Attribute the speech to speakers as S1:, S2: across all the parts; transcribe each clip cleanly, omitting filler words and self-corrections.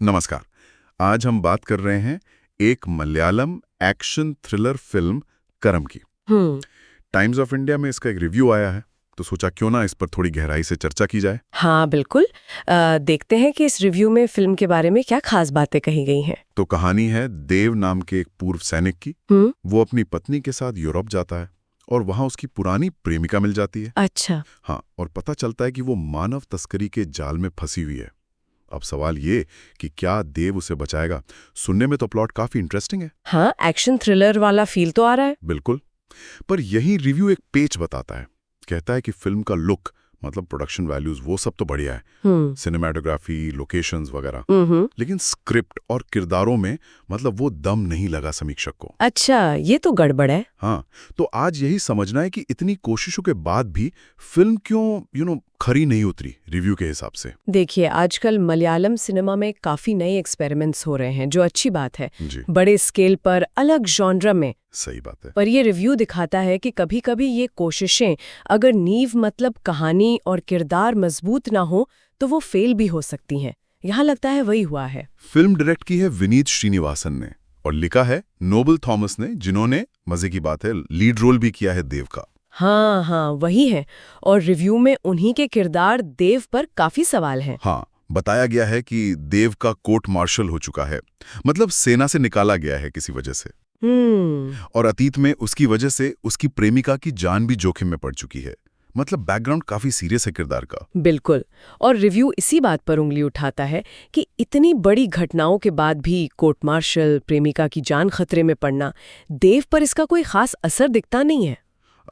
S1: नमस्कार। आज हम बात कर रहे हैं एक मलयालम एक्शन थ्रिलर फिल्म करम की। टाइम्स ऑफ इंडिया में इसका एक रिव्यू आया है, तो सोचा क्यों ना इस पर थोड़ी गहराई से चर्चा की जाए।
S2: हाँ बिल्कुल। देखते हैं कि इस रिव्यू में फिल्म के बारे में क्या खास बातें कही गई हैं।
S1: तो कहानी है देव नाम के एक पूर्व सैनिक की। वो अपनी पत्नी के साथ यूरोप जाता है और वहां उसकी पुरानी प्रेमिका मिल जाती है।
S2: अच्छा।
S1: हाँ, और पता चलता है कि वो मानव तस्करी के जाल में फंसी हुई है। अब सवाल ये कि क्या देव उसे बचाएगा। सुनने में तो प्लॉट काफी इंटरेस्टिंग है।
S2: हाँ, एक्शन थ्रिलर वाला फील तो आ रहा है।
S1: बिल्कुल, पर यही रिव्यू एक पेच बताता है। कहता है कि फिल्म का लुक, मतलब प्रोडक्शन वैल्यूज, वो सब तो बढ़िया है, सिनेमेटोग्राफी, लोकेशंस वगैरह, लेकिन स्क्रिप्ट और किरदारों में मतलब वो दम नहीं लगा समीक्षक को।
S2: अच्छा, ये तो गड़बड़ है।
S1: हाँ, तो आज यही समझना है कि इतनी कोशिशों के बाद भी फिल्म क्यों खरी नहीं उतरी रिव्यू के हिसाब से।
S2: देखिए, आजकल मलयालम सिनेमा में काफी नए एक्सपेरिमेंट्स हो रहे हैं, जो अच्छी बात है।
S1: जी,
S2: बड़े स्केल पर, अलग जॉनरा में।
S1: सही बात है।
S2: पर ये रिव्यू दिखाता है कि कभी-कभी ये कोशिशें अगर नींव मतलब कहानी और किरदार मजबूत ना हो तो वो फेल भी हो सकती हैं। यहाँ लगता है वही हुआ है।
S1: फिल्म डायरेक्ट की है विनीत श्रीनिवासन ने और लिखा है नोबल थॉमस ने, जिन्होंने, मजे की बात है, लीड रोल भी किया है देव का।
S2: हाँ, वही है। और रिव्यू में उन्हीं के किरदार देव पर काफी सवाल हैं।
S1: हाँ, बताया गया है कि देव का कोर्ट मार्शल हो चुका है, मतलब सेना से निकाला गया है किसी वजह से। और अतीत में उसकी वजह से उसकी प्रेमिका की जान भी जोखिम में पड़ चुकी है। मतलब बैकग्राउंड काफी सीरियस है किरदार का।
S2: बिल्कुल। और रिव्यू इसी बात पर उंगली उठाता है कि इतनी बड़ी घटनाओं के बाद भी कोर्ट मार्शल, प्रेमिका की जान खतरे में पड़ना, देव पर इसका कोई खास असर दिखता नहीं है।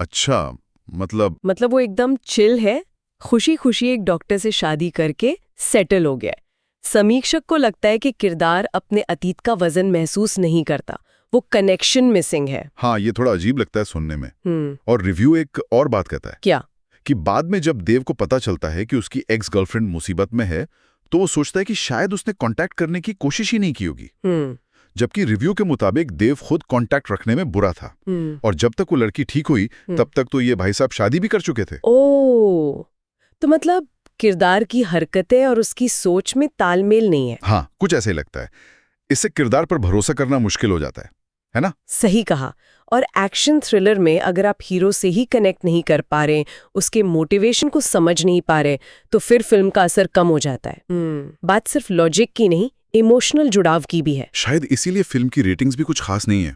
S1: अच्छा, मतलब
S2: वो एकदम चिल है, खुशी खुशी एक डॉक्टर से शादी करके सेटल हो गया है। समीक्षक को लगता है कि किरदार अपने अतीत का वजन महसूस नहीं करता, वो कनेक्शन मिसिंग है।
S1: हाँ, ये थोड़ा अजीब लगता है सुनने में। और रिव्यू एक और बात कहता है।
S2: क्या?
S1: कि बाद में जब देव को पता चलता है कि उसकी एक्स गर्लफ्रेंड मुसीबत में है, तो वो सोचता है कि शायद उसने कांटेक्ट करने की कोशिश ही नहीं की होगी। जबकि रिव्यू के मुताबिक देव खुद कांटेक्ट रखने में बुरा था। और जब तक वो लड़की ठीक हुई तब तक तो ये भाई साहब शादी भी कर चुके थे।
S2: ओह, तो मतलब किरदार की हरकतें और उसकी सोच में तालमेल नहीं है।
S1: हाँ, कुछ ऐसे ही लगता है। इससे किरदार पर भरोसा करना मुश्किल हो जाता है ना?
S2: सही कहा। और एक्शन थ्रिलर में अगर आप हीरो से ही कनेक्ट नहीं कर पा रहे, उसके मोटिवेशन को समझ नहीं पा रहे, तो फिर फिल्म का असर कम हो जाता है। बात सिर्फ लॉजिक की नहीं, इमोशनल जुड़ाव की भी है।
S1: शायद इसीलिए फिल्म की रेटिंग्स भी कुछ खास नहीं है।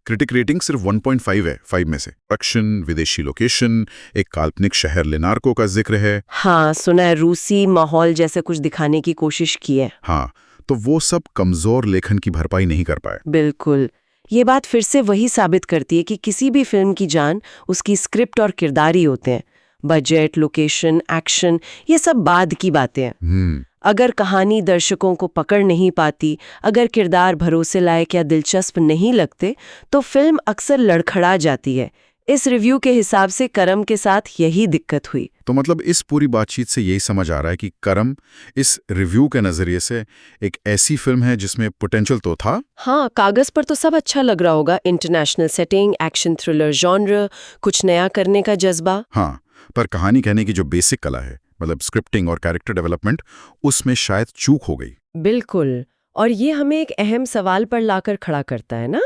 S1: क्रिटिक रेटिंग सिर्फ 1.5 है 5 में से। एक्शन, विदेशी लोकेशन, एक काल्पनिक शहर लेनार्को का जिक्र है।
S2: हाँ, सुना है, रूसी माहौल जैसे कुछ दिखाने की कोशिश की है।
S1: हाँ, तो वो सब कमजोर लेखन की भरपाई नहीं कर पाए।
S2: बिल्कुल। ये बात फिर से वही साबित करती है कि किसी भी फिल्म की जान उसकी स्क्रिप्ट और किरदार ही होते हैं। बजट, लोकेशन, एक्शन, ये सब बाद की बातें हैं। अगर कहानी दर्शकों को पकड़ नहीं पाती, अगर किरदार भरोसे लायक या दिलचस्प नहीं लगते, तो फिल्म अक्सर लड़खड़ा जाती है। इस रिव्यू के हिसाब से करम के साथ यही दिक्कत हुई।
S1: तो मतलब इस पूरी बातचीत से यही समझ आ रहा है कि करम इस रिव्यू के नजरिए से एक ऐसी फिल्म है जिसमें पोटेंशियल तो था।
S2: हाँ, कागज पर तो सब अच्छा लग रहा होगा, international setting, action thriller genre, कुछ नया करने का जज्बा।
S1: हाँ, पर कहानी कहने की जो बेसिक कला है, मतलब स्क्रिप्टिंग और कैरेक्टर डेवलपमेंट, उसमें शायद चूक हो गई।
S2: बिल्कुल। और ये हमें एक अहम सवाल पर लाकर खड़ा करता है ना,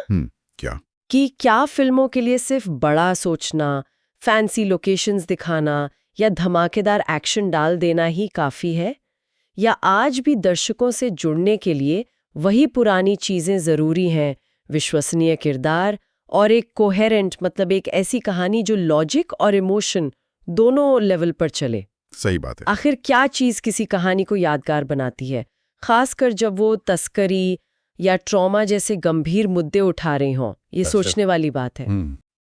S1: क्या
S2: कि क्या फिल्मों के लिए सिर्फ बड़ा सोचना, फैंसी लोकेशंस दिखाना या धमाकेदार एक्शन डाल देना ही काफी है, या आज भी दर्शकों से जुड़ने के लिए वही पुरानी चीजें जरूरी हैं, विश्वसनीय किरदार और एक कोहेरेंट, मतलब एक ऐसी कहानी जो लॉजिक और इमोशन दोनों लेवल पर चले।
S1: सही बात है।
S2: आखिर क्या चीज किसी कहानी को यादगार बनाती है, खासकर जब वो तस्करी या ट्रॉमा जैसे गंभीर मुद्दे उठा रही हों? ये सोचने वाली बात है।